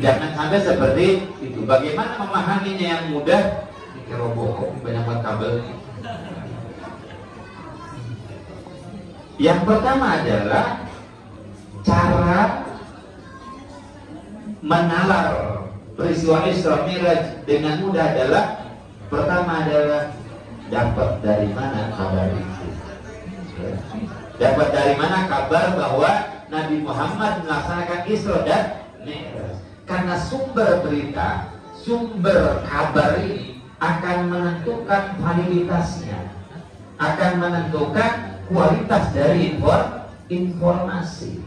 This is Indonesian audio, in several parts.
Jangan sampai seperti itu. Bagaimana memahaminya yang mudah? Mikir robot, banyak banget kabel. Yang pertama adalah cara menalar peristiwa Isra Mi'raj dengan mudah adalah pertama adalah dapat dari mana kabar itu. Dapat dari mana kabar bahwa Nabi Muhammad melaksanakan Isra dan Mi'raj. Karena sumber berita, sumber kabar ini akan menentukan validitasnya, akan menentukan kualitas dari informasi.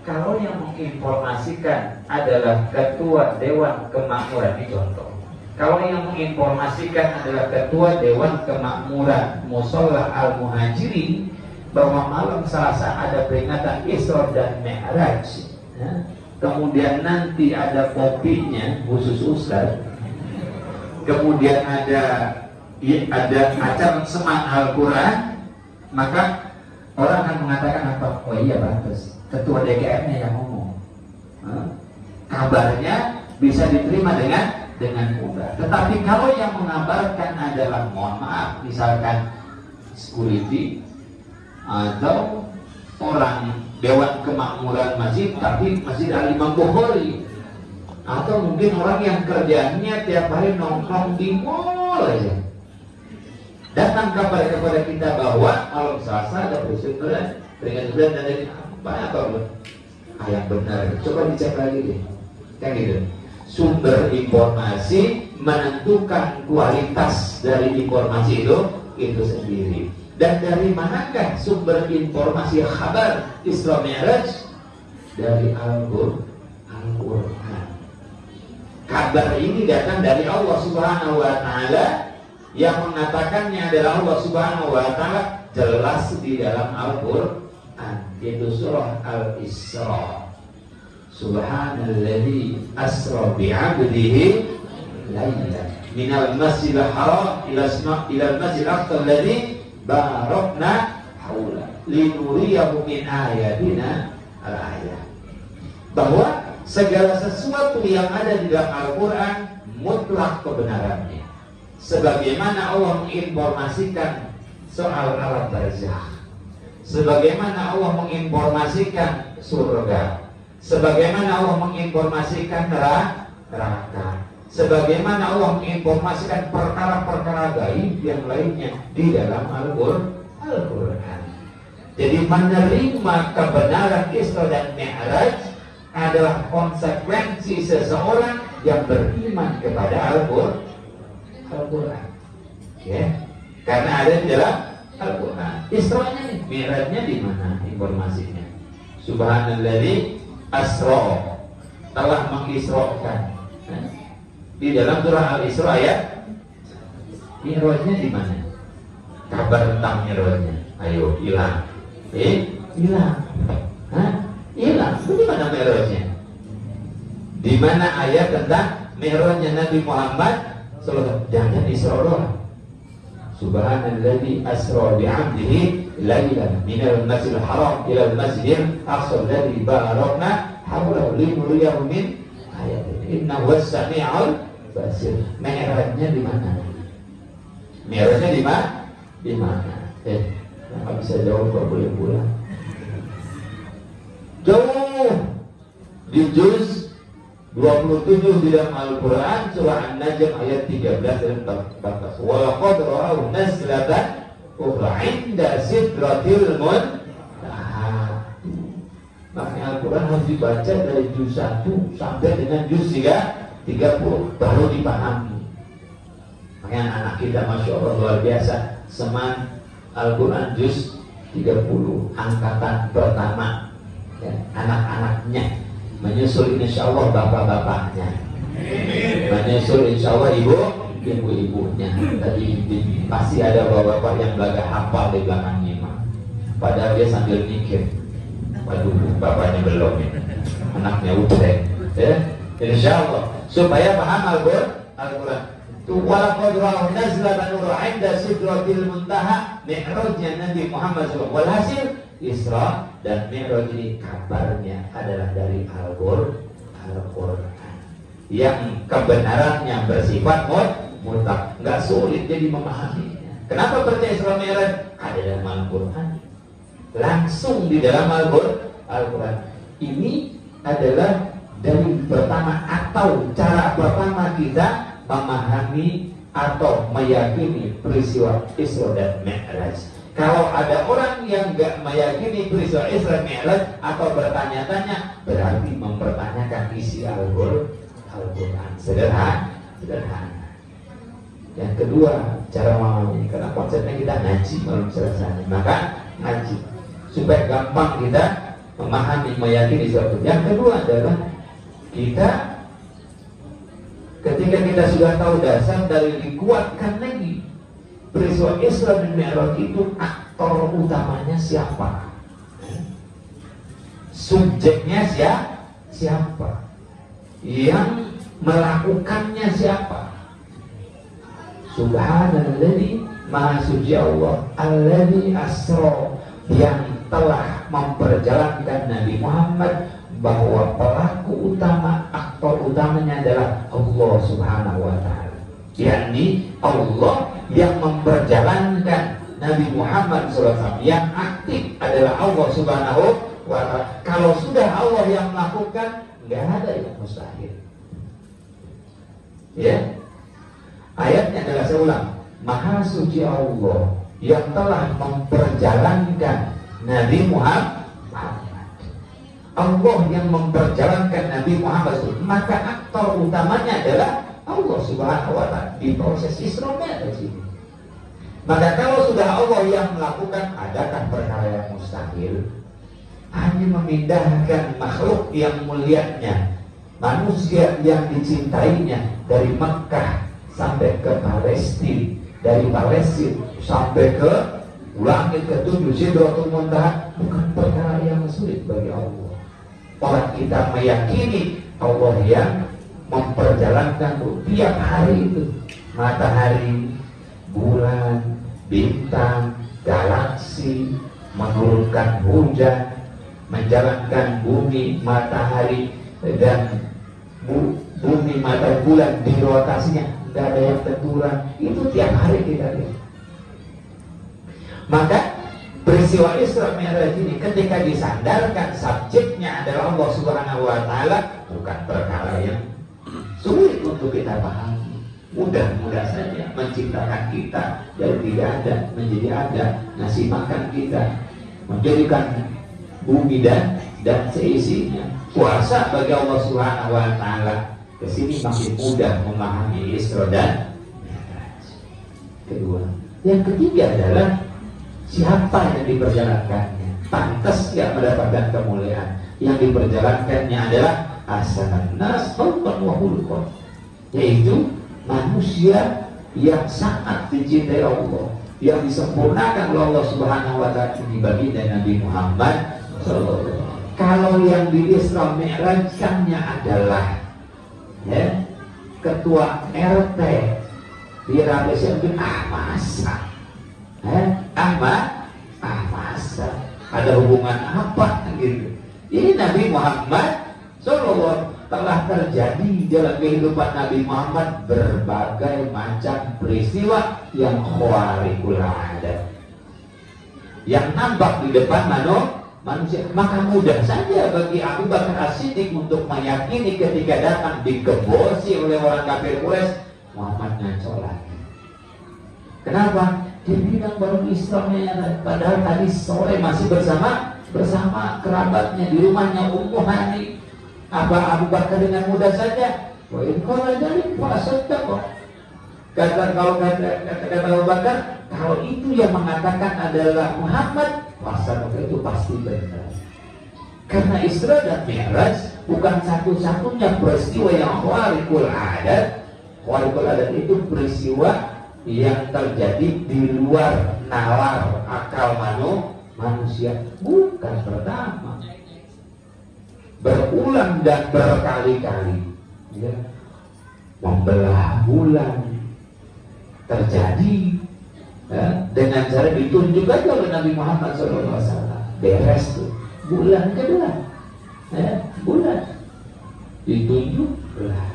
Kalau yang menginformasikan adalah Ketua Dewan Kemakmuran, ini contoh. Kalau yang menginformasikan adalah Ketua Dewan Kemakmuran Musholla Al-Muhajirin bahwa malam Selasa ada peringatan Isra dan Mi'raj, ya, kemudian nanti ada kopinya khusus Ustaz, kemudian ada acara semat Al-Quran, maka orang akan mengatakan apa? Oh iya pantas, ketua DKM-nya yang ngomong. Kabarnya bisa diterima dengan mudah. Tetapi kalau yang mengabarkan adalah, mohon maaf, misalkan security atau orang Dewan Kemakmuran Masjid, tapi Masjid Al-Imam Bukhari, atau mungkin orang yang kerjanya tiap hari nongkrong di mall aja, datang kabar kepada kita bahwa malam Selasa ada peringatan bulan dan dari banyak atau belum? Yang benar, coba dicek lagi deh, kan gitu. Sumber informasi menentukan kualitas dari informasi itu sendiri. Dan dari manakah sumber informasi kabar Isra Mi'raj? Dari Al-Quran. Kabar ini datang dari Allah Subhanahu wa Ta'ala, yang mengatakannya adalah Allah Subhanahu wa Ta'ala, jelas di dalam Al-Quran. Itu surah Al-Isra. Subhanalladzi asra bi'abdihi laylan minal masjidil haram ila masjidil aqsa alladzi barakna haula linuriyahu min ayatina al-ayat. Bahwa segala sesuatu yang ada di dalam Al-Quran mutlak kebenarannya, sebagaimana Allah menginformasikan soal alam barzakh, sebagaimana Allah menginformasikan surga, sebagaimana Allah menginformasikan neraka, sebagaimana Allah menginformasikan perkara-perkara gaib yang lainnya di dalam Al-Quran. Jadi menerima kebenaran Isra dan Mi'raj adalah konsekuensi seseorang yang beriman kepada Al-Quran. Ya, karena ada di dalam Al-Quran. Isra'nya nih, Mi'rajnya di mana informasinya? Subhanalladzi asra, telah mengisrakan. Di dalam surah Al-Isra ya, Mi'rajnya di mana? Kabar tentang Mi'rajnya. Ayo, hilang. Hilang. Hilang. Di mana Mi'rajnya? Di mana ayat tentang Mi'rajnya Nabi Muhammad sallallahu alaihi wasallam? Jangan Isra doang. Subhanalladzi asra bi'abdihi lailan minal masjidil haram ilal masjidil aqsa alladzi barakna hawlahu linuriyahu min ayatina innahu was-sami'ul basir. Mi'rajnya di mana? Mi'rajnya di mana? Di mana? Nggak bisa jawab, kok boleh pulang. Jauh di juz 27 di dalam Al-Quran surah An-Najm ayat 13 dan 14. Wa laqad ra'ahu nazlatan ukhra 'inda sidratil muntaha. Maknanya Al-Quran harus dibaca dari juz 1 sampai dengan juz 30 baru dipahami. Makanya anak kita Masya Allah luar biasa, seman Al-Quran juz 30 angkatan pertama ya, anak-anaknya menyusul insya Allah bapak-bapaknya, menyusul insya Allah ibu-ibunya. Tadi pasti ada bapak-bapak yang belaga hafal di belakangnya, padahal dia sambil mikir, waduh bapaknya belum ya, anaknya udah ya. Insya Allah supaya paham Al-Quran. Walaqad ra'ahu nazlatan ukhra 'inda sidratil muntaha. Mi'rajnya Nabi Muhammad SAW. Walhasil Isra dan Mi'raj ini kabarnya adalah dari Al-Quran yang kebenarannya bersifat mutlak, nggak sulit jadi memahaminya. Kenapa percaya Isra Mi'raj? Ada dalam Al-Quran, langsung di dalam Al-Quran. Ini adalah dari pertama atau cara pertama kita memahami atau meyakini peristiwa Isra dan Mi'raj. Kalau ada orang yang nggak meyakini peristiwa Isra Mi'raj atau bertanya-tanya, berarti mempertanyakan isi Al-Quran. Sederhana. Yang kedua, cara memahami, karena konsepnya kita ngaji belum selesai, maka ngaji supaya gampang kita memahami, meyakini sesuatu. Yang kedua adalah ketika kita sudah tahu dasar, dari dikuatkan lagi peristiwa Isra dan Mi'raj itu aktor utamanya siapa, subjeknya siapa, yang melakukannya siapa. Subhanalladzi, maha suci Allah, alladzi asra, yang telah memperjalankan Nabi Muhammad, bahwa pelaku utama, aktor utamanya adalah Allah Subhanahu wa ta'ala, yakni Allah yang memperjalankan Nabi Muhammad SAW. Yang aktif adalah Allah Subhanahu wa ta'ala. Kalau sudah Allah yang melakukan, nggak ada yang mustahil. Ya, ayatnya adalah, saya ulang, maha suci Allah yang telah memperjalankan Nabi Muhammad, Allah yang memperjalankan Nabi Muhammad, maka aktor utamanya adalah Allah Subhanahu wa ta'ala di proses Isra Mi'raj ini. Maka kalau sudah Allah yang melakukan, adakah perkara yang mustahil? Hanya memindahkan makhluk yang mulianya, manusia yang dicintainya, dari Mekah sampai ke Palestina, dari Palestina sampai ke langit ketujuh Sidratul Muntaha, bukan perkara yang sulit bagi Allah. Orang kita meyakini Allah yang memperjalankan tiap hari itu, matahari, bulan, bintang, galaksi, menurunkan hujan, menjalankan bumi, matahari, dan bumi, matahari, bulan di rotasinya, tidak ada yang tenturan. Itu tiap hari kita lihat. Maka peristiwa Isra Mi'raj ini ketika disandarkan subjeknya adalah Allah Subhanahu wa ta'ala, bukan perkara yang sulit untuk kita pahami. Mudah-mudah saja menciptakan kita dari tidak ada menjadi ada, ngasih makan kita, menjadikan bumi dan dan seisinya. Puasa bagi Allah Subhanahu wa taala kesini makin mudah memahami Isra dan Mi'raj. Kedua, yang ketiga adalah siapa yang diperjalankannya pantas tidak mendapatkan kemuliaan. Yang diperjalankannya adalah asanan nas khalqan wa khuluqan, yaitu manusia yang sangat dicintai Allah, yang disempurnakan oleh Allah Subhanahu wa taala di baginda Nabi Muhammad sallallahu alaihi wasallam. Kalau yang di Isra Mi'rajkannya adalah ketua RT di Arabia Saudi, masa masa ada hubungan apa gitu. Ini Nabi Muhammad sallallahu telah terjadi dalam kehidupan Nabi Muhammad berbagai macam peristiwa yang khawariqul adat yang nampak di depan manusia. Maka mudah saja bagi Abu Bakar As-Siddiq untuk meyakini ketika datang dikebosi oleh orang kafir Quraisy, Muhammad ngaco lagi. Kenapa? Dia bilang baru Islamnya, padahal tadi sore masih bersama kerabatnya di rumahnya Ummu Hani. Apa Abu Bakar dengan mudah saja? Wah, kalau dari puasa kok. Kata Abu Bakar, kalau itu yang mengatakan adalah Muhammad, puasa itu pasti benar. Karena Isra dan Mi'raj bukan satu-satunya peristiwa yang khawariqul adat. Khawariqul adat itu peristiwa yang terjadi di luar nalar akal manusia, bukan pertama, berulang dan berkali-kali, membelah bulan terjadi dengan cara ditunjuk aja oleh Nabi Muhammad SAW. Beres tuh bulan kedua, bulan ditunjuk belah.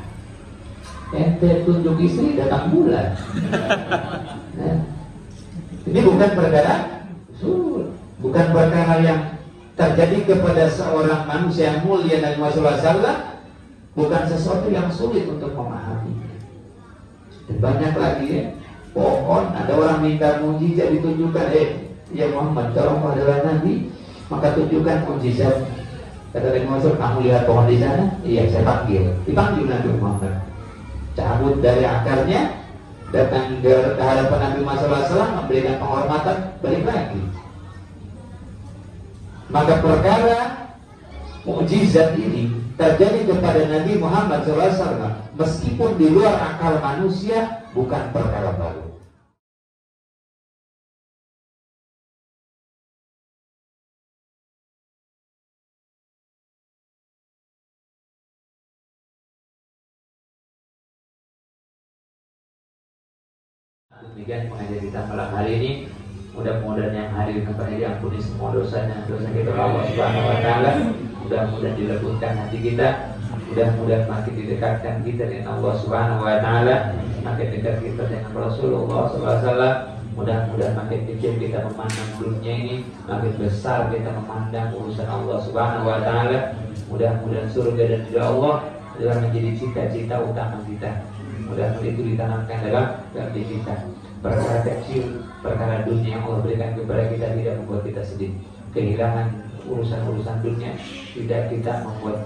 Ente tunjuk istri datang bulan. Ini bukan perkara bukan perkara yang terjadi kepada seorang manusia yang mulia Nabi Muhammad SAW, bukan sesuatu yang sulit untuk memahami. Dan banyak lagi pohon, ada orang minta mujizat ditunjukkan, ya Muhammad, kalau kau adalah Nabi, maka tunjukkan mujizat. Kata Nabi Muhammad, kamu lihat pohon di sana? Iya, saya panggil. Dipanggil Nabi Muhammad, cabut dari akarnya, datang ke hadapan Nabi Muhammad SAW, memberikan penghormatan, balik lagi. Maka perkara mukjizat ini terjadi kepada Nabi Muhammad SAW, meskipun di luar akal manusia, bukan perkara baru. Demikian pengajian kita malam hari ini. Mudah-mudahan yang hadir tempatnya diampuni semua dosanya, dosa kita Allah Subhanahu wa taala. Mudah-mudahan dilembutkan hati kita. Mudah-mudahan makin didekatkan kita dengan Allah Subhanahu wa taala, makin dekat kita dengan Rasulullah sallallahu alaihi wasallam. Mudah-mudahan makin kecil kita memandang dunia ini, makin besar kita memandang urusan Allah Subhanahu wa taala. Mudah-mudahan surga dan ridha Allah adalah menjadi cita-cita utama kita. Mudah-mudahan itu ditanamkan dalam hati kita. Perkara kecil, perkara dunia yang Allah berikan kepada kita tidak membuat kita sedih. Kehilangan urusan-urusan dunia tidak kita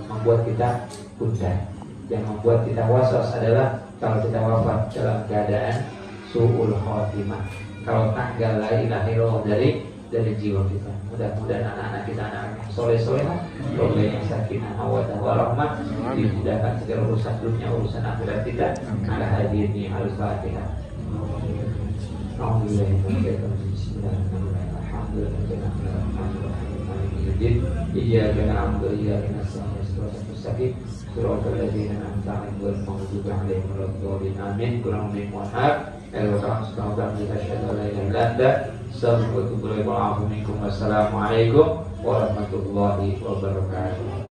membuat kita gundah. Yang membuat kita was-was adalah kalau kita wafat dalam keadaan su'ul khotimah, kalau tanggal la ilaha illallah dari jiwa kita. Mudah-mudahan anak-anak kita anak yang soleh-solehah, keluarga yang sakinah mawaddah warahmah, dimudahkan segala urusan dunia, urusan akhirat kita. Ala hadirin al-Fatihah. Iyyaka na'budu wa iyyaka nasta'in. Shiratal ladzina an'amta 'alaihim ghairil maghdubi 'alaihim waladdallin. Amin. Kurang lebih mohon maaf. Wassalamualaikum warahmatullahi wabarakatuh.